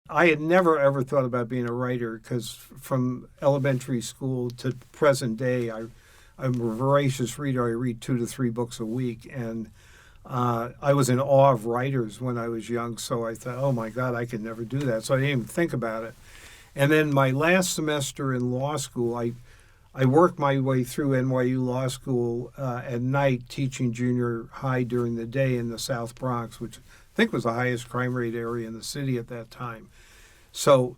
I had never ever thought about being a writer because from elementary school to present day, I'm a voracious reader. I read 2 to 3 books a week, and I was in awe of writers when I was young. So I thought, oh my God, I could never do that. So I didn't even think about it. And then my last semester in law school, I worked my way through NYU Law School at night, teaching junior high during the day in the South Bronx, which I think was the highest crime rate area in the city at that time. So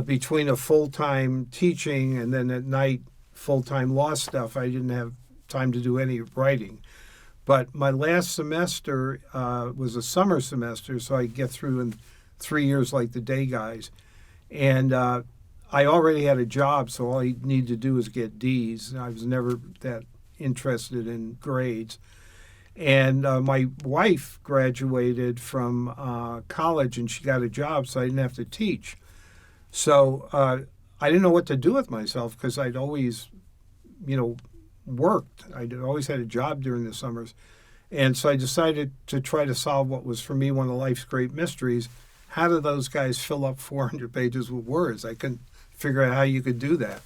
between a full-time teaching and then at night full-time law stuff, I didn't have time to do any writing. But my last semester was a summer semester, so I get through in 3 years like the day guys. And I already had a job, so all I needed to do was get D's. I was never that interested in grades. And my wife graduated from college, and she got a job, so I didn't have to teach. So I didn't know what to do with myself because I'd always, worked. I'd always had a job during the summers. And so I decided to try to solve what was, for me, one of life's great mysteries. How do those guys fill up 400 pages with words? I couldn't figure out how you could do that.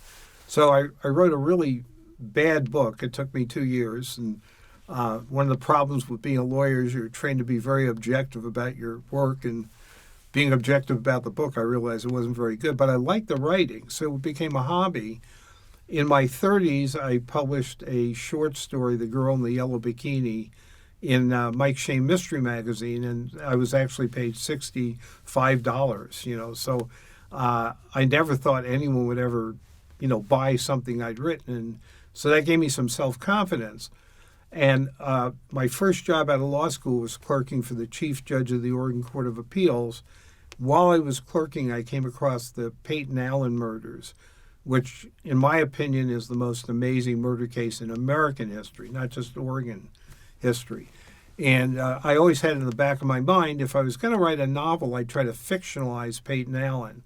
So I wrote a really bad book. It took me 2 years. And one of the problems with being a lawyer is you're trained to be very objective about your work. And being objective about the book, I realized it wasn't very good. But I liked the writing, so it became a hobby. In my 30s, I published a short story, The Girl in the Yellow Bikini, in Mike Shane Mystery Magazine, and I was actually paid $65, So I never thought anyone would ever, buy something I'd written. And so that gave me some self-confidence. And my first job out of law school was clerking for the chief judge of the Oregon Court of Appeals. While I was clerking, I came across the Peyton Allen murders, which, in my opinion, is the most amazing murder case in American history, not just Oregon history. And I always had in the back of my mind, if I was going to write a novel, I'd try to fictionalize Peyton Allen.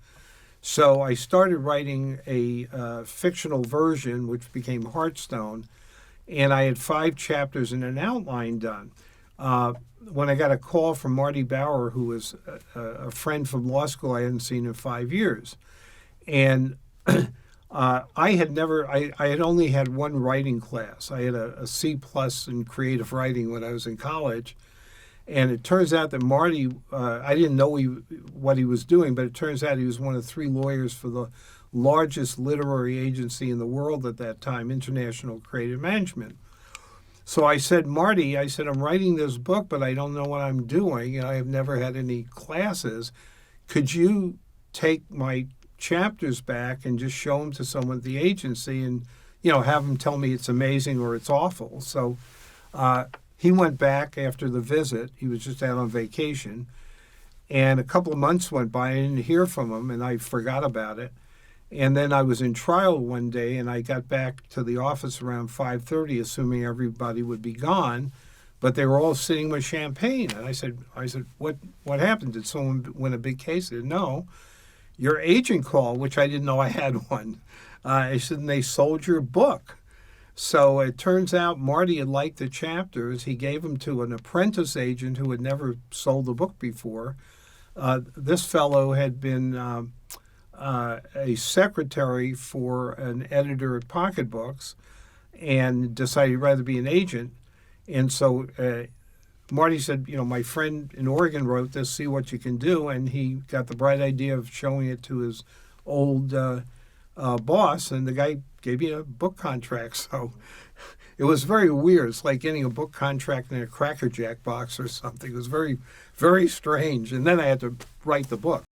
So I started writing a fictional version, which became Heartstone, and I had 5 chapters and an outline done. When I got a call from Marty Bauer, who was a friend from law school I hadn't seen in 5 years, and I had only had one writing class. I had a C plus in creative writing when I was in college. And it turns out that Marty, I didn't know what he was doing, but it turns out he was one of 3 lawyers for the largest literary agency in the world at that time, International Creative Management. So I said, Marty, I'm writing this book, but I don't know what I'm doing, and I have never had any classes. Could you take my chapters back and just show them to someone at the agency and, have them tell me it's amazing or it's awful? So he went back after the visit. He was just out on vacation. And a couple of months went by. I didn't hear from him, and I forgot about it. And then I was in trial one day, and I got back to the office around 5:30, assuming everybody would be gone. But they were all sitting with champagne. And I said, what happened? Did someone win a big case? They said, no. Your agent called, which I didn't know I had one. I said, and they sold your book. So it turns out Marty had liked the chapters. He gave them to an apprentice agent who had never sold a book before. This fellow had been a secretary for an editor at Pocketbooks and decided he'd rather be an agent. And so Marty said, my friend in Oregon wrote this, see what you can do. And he got the bright idea of showing it to his old boss, and the guy gave me a book contract. So it was very weird. It's like getting a book contract in a Cracker Jack box or something. It was very, very strange. And then I had to write the book.